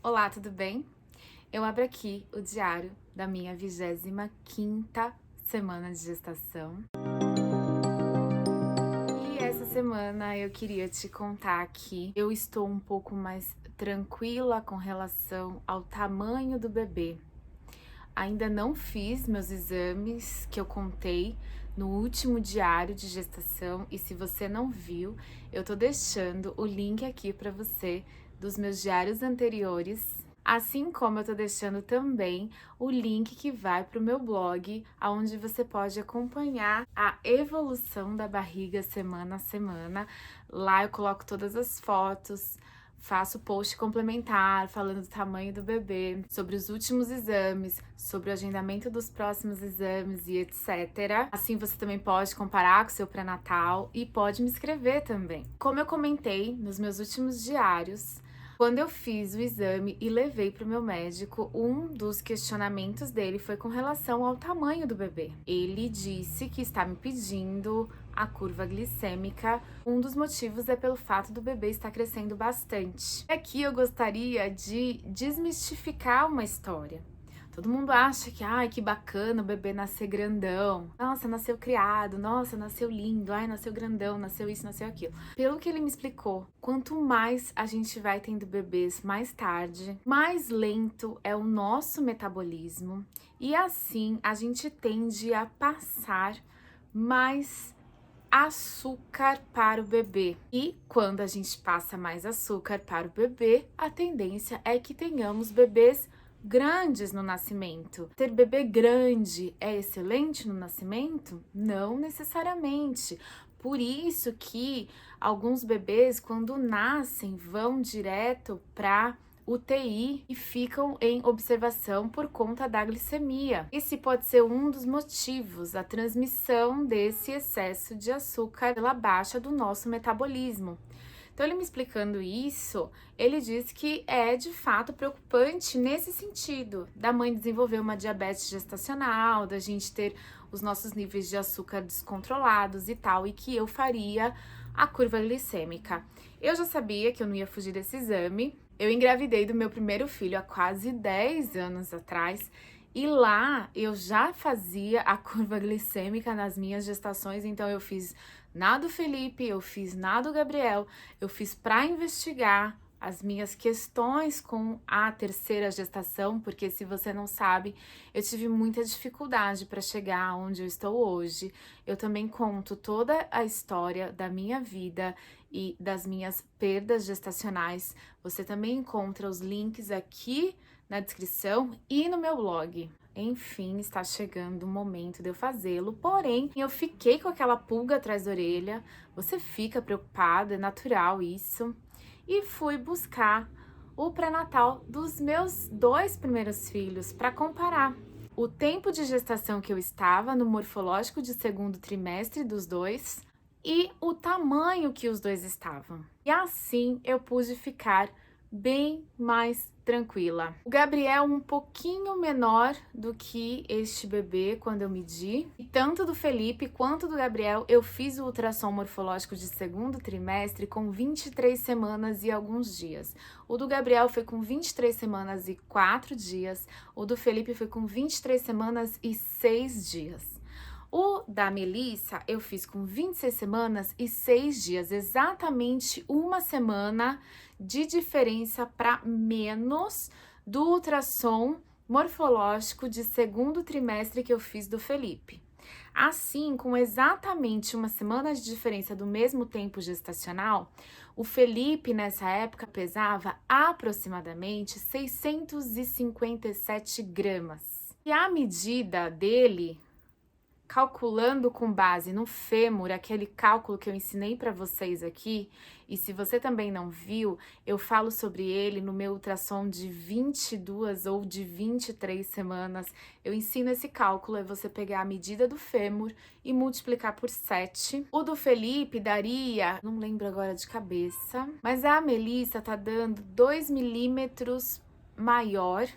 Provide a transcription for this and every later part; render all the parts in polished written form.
Olá, tudo bem? Eu abro aqui o diário da minha 25ª semana de gestação. E essa semana eu queria te contar que eu estou um pouco mais tranquila com relação ao tamanho do bebê. Ainda não fiz meus exames que eu contei no último diário de gestação e se você não viu, eu tô deixando o link aqui para você dos meus diários anteriores, assim como eu tô deixando também o link que vai para o meu blog, onde você pode acompanhar a evolução da barriga semana a semana. Lá eu coloco todas as fotos, faço post complementar falando do tamanho do bebê, sobre os últimos exames, sobre o agendamento dos próximos exames e etc. Assim você também pode comparar com o seu pré-natal e pode me escrever também. Como eu comentei nos meus últimos diários, quando eu fiz o exame e levei para o meu médico, um dos questionamentos dele foi com relação ao tamanho do bebê. Ele disse que está me pedindo a curva glicêmica. Um dos motivos é pelo fato do bebê estar crescendo bastante. Aqui eu gostaria de desmistificar uma história. Todo mundo acha que, ai, que bacana o bebê nascer grandão. Nossa, nasceu criado. Nossa, nasceu lindo. Ai, nasceu grandão, nasceu isso, nasceu aquilo. Pelo que ele me explicou, quanto mais a gente vai tendo bebês mais tarde, mais lento é o nosso metabolismo e assim a gente tende a passar mais açúcar para o bebê. E quando a gente passa mais açúcar para o bebê, a tendência é que tenhamos bebês grandes no nascimento. Ter bebê grande é excelente no nascimento? Não necessariamente. Por isso que alguns bebês, quando nascem, vão direto para UTI e ficam em observação por conta da glicemia. Esse pode ser um dos motivos, a transmissão desse excesso de açúcar pela baixa do nosso metabolismo. Então, ele me explicando isso, ele diz que é de fato preocupante nesse sentido, da mãe desenvolver uma diabetes gestacional, da gente ter os nossos níveis de açúcar descontrolados e tal, e que eu faria a curva glicêmica. Eu já sabia que eu não ia fugir desse exame. Eu engravidei do meu primeiro filho há quase 10 anos atrás e lá eu já fazia a curva glicêmica nas minhas gestações, então eu fiz na do Felipe, eu fiz na do Gabriel, eu fiz para investigar as minhas questões com a terceira gestação, porque se você não sabe, eu tive muita dificuldade para chegar onde eu estou hoje. Eu também conto toda a história da minha vida e das minhas perdas gestacionais. Você também encontra os links aqui na descrição e no meu blog. Enfim, está chegando o momento de eu fazê-lo, porém, eu fiquei com aquela pulga atrás da orelha. Você fica preocupado, é natural isso. E fui buscar o pré-natal dos meus 2 primeiros filhos para comparar o tempo de gestação que eu estava no morfológico de segundo trimestre dos dois e o tamanho que os dois estavam. E assim eu pude ficar bem mais tranquila. O Gabriel um pouquinho menor do que este bebê quando eu medi. E tanto do Felipe quanto do Gabriel eu fiz o ultrassom morfológico de segundo trimestre com 23 semanas e alguns dias. O do Gabriel foi com 23 semanas e 4 dias. O do Felipe foi com 23 semanas e 6 dias. O da Melissa eu fiz com 26 semanas e 6 dias, exatamente uma semana de diferença para menos do ultrassom morfológico de segundo trimestre que eu fiz do Felipe. Assim, com exatamente uma semana de diferença do mesmo tempo gestacional, o Felipe nessa época pesava aproximadamente 657 gramas. E a medida dele, calculando com base no fêmur, aquele cálculo que eu ensinei para vocês aqui, e se você também não viu, eu falo sobre ele no meu ultrassom de 22 ou de 23 semanas. Eu ensino esse cálculo, é você pegar a medida do fêmur e multiplicar por 7. O do Felipe daria, não lembro agora de cabeça, mas a Melissa tá dando 2 milímetros maior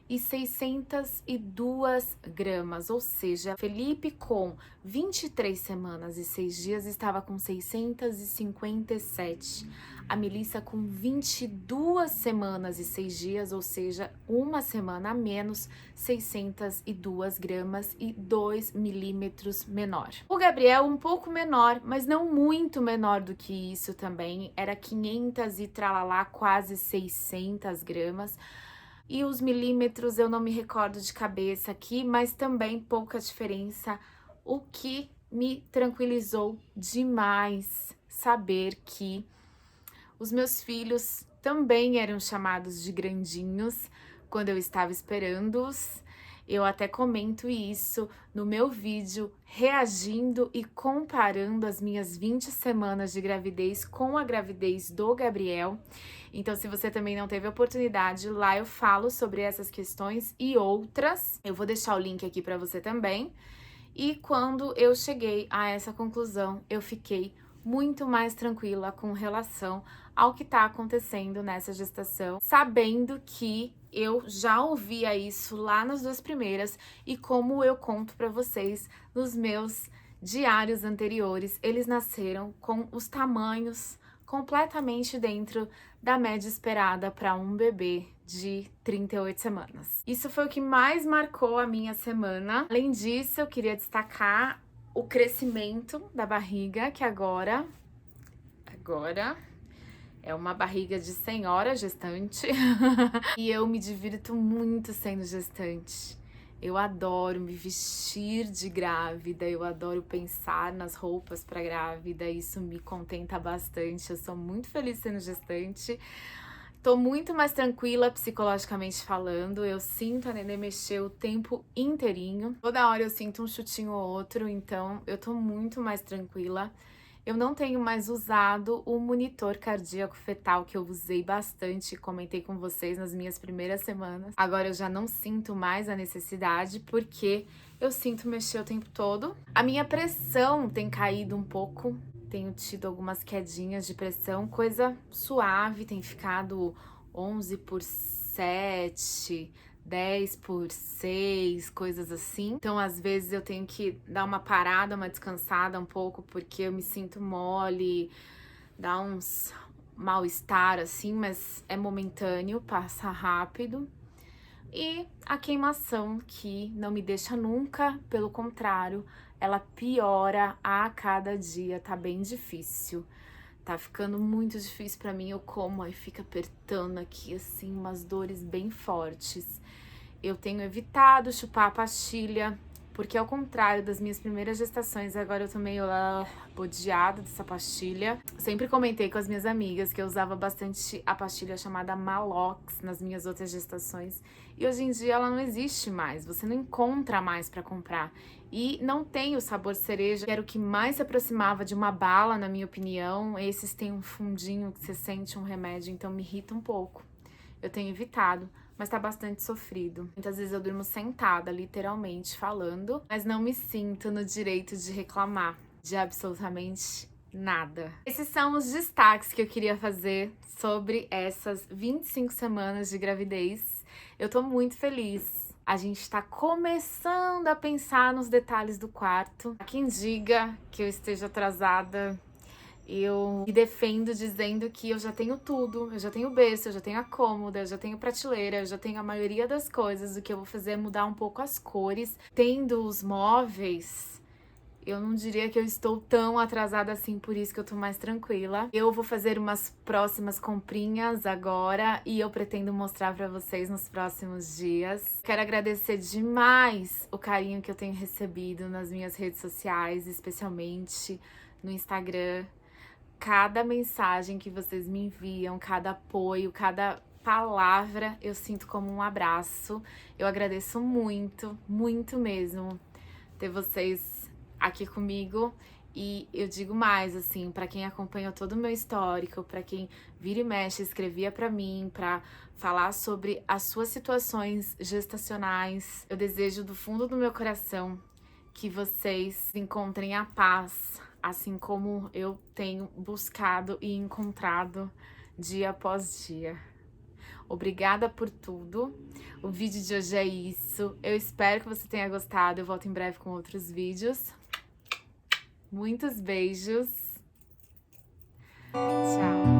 e 602 gramas, ou seja, Felipe com 23 semanas e 6 dias estava com 657. A Melissa com 22 semanas e 6 dias, ou seja, uma semana a menos, 602 gramas e 2 milímetros menor. O Gabriel um pouco menor, mas não muito menor do que isso também, era 500 e tralalá, quase 600 gramas. E os milímetros eu não me recordo de cabeça aqui, mas também pouca diferença, o que me tranquilizou demais saber que os meus filhos também eram chamados de grandinhos quando eu estava esperando-os. Eu até comento isso no meu vídeo, reagindo e comparando as minhas 20 semanas de gravidez com a gravidez do Gabriel. Então, se você também não teve oportunidade, lá eu falo sobre essas questões e outras. Eu vou deixar o link aqui para você também. E quando eu cheguei a essa conclusão, eu fiquei muito mais tranquila com relação ao que está acontecendo nessa gestação, sabendo que eu já ouvia isso lá nas 2 primeiras e como eu conto para vocês nos meus diários anteriores, eles nasceram com os tamanhos completamente dentro da média esperada para um bebê de 38 semanas. Isso foi o que mais marcou a minha semana. Além disso, eu queria destacar o crescimento da barriga, que agora é uma barriga de senhora gestante. E eu me divirto muito sendo gestante. Eu adoro me vestir de grávida, eu adoro pensar nas roupas para grávida, isso me contenta bastante. Eu sou muito feliz sendo gestante. Tô muito mais tranquila psicologicamente falando, eu sinto a nenê mexer o tempo inteirinho. Toda hora eu sinto um chutinho ou outro, então eu tô muito mais tranquila. Eu não tenho mais usado o monitor cardíaco fetal que eu usei bastante, comentei com vocês nas minhas primeiras semanas. Agora eu já não sinto mais a necessidade, porque eu sinto mexer o tempo todo. A minha pressão tem caído um pouco. Tenho tido algumas quedinhas de pressão, coisa suave, tem ficado 11/7, 10/6, coisas assim. Então, às vezes eu tenho que dar uma parada, uma descansada um pouco, porque eu me sinto mole, dá uns mal-estar assim, mas é momentâneo, passa rápido. E a queimação, que não me deixa nunca, pelo contrário, ela piora a cada dia, tá bem difícil. Tá ficando muito difícil pra mim, eu como, aí fica apertando aqui, assim, umas dores bem fortes. Eu tenho evitado chupar a pastilha, porque ao contrário das minhas primeiras gestações, agora eu tô meio bodeada dessa pastilha. Sempre comentei com as minhas amigas que eu usava bastante a pastilha chamada Malox nas minhas outras gestações. E hoje em dia ela não existe mais, você não encontra mais pra comprar. E não tem o sabor cereja, que era o que mais se aproximava de uma bala, na minha opinião. Esses têm um fundinho que você sente um remédio, então me irrita um pouco. Eu tenho evitado, mas tá bastante sofrido. Muitas vezes eu durmo sentada, literalmente falando, mas não me sinto no direito de reclamar de absolutamente nada. Esses são os destaques que eu queria fazer sobre essas 25 semanas de gravidez. Eu tô muito feliz. A gente tá começando a pensar nos detalhes do quarto. Há quem diga que eu esteja atrasada. Eu me defendo dizendo que eu já tenho tudo, eu já tenho berço, eu já tenho a cômoda, eu já tenho prateleira, eu já tenho a maioria das coisas. O que eu vou fazer é mudar um pouco as cores. Tendo os móveis, eu não diria que eu estou tão atrasada assim, por isso que eu tô mais tranquila. Eu vou fazer umas próximas comprinhas agora e eu pretendo mostrar pra vocês nos próximos dias. Quero agradecer demais o carinho que eu tenho recebido nas minhas redes sociais, especialmente no Instagram. Cada mensagem que vocês me enviam, cada apoio, cada palavra, eu sinto como um abraço. Eu agradeço muito, muito mesmo ter vocês aqui comigo. E eu digo mais, assim, para quem acompanhou todo o meu histórico, para quem vira e mexe, escrevia para mim, para falar sobre as suas situações gestacionais, eu desejo do fundo do meu coração que vocês encontrem a paz, assim como eu tenho buscado e encontrado dia após dia. Obrigada por tudo. O vídeo de hoje é isso. Eu espero que você tenha gostado. Eu volto em breve com outros vídeos. Muitos beijos. Tchau.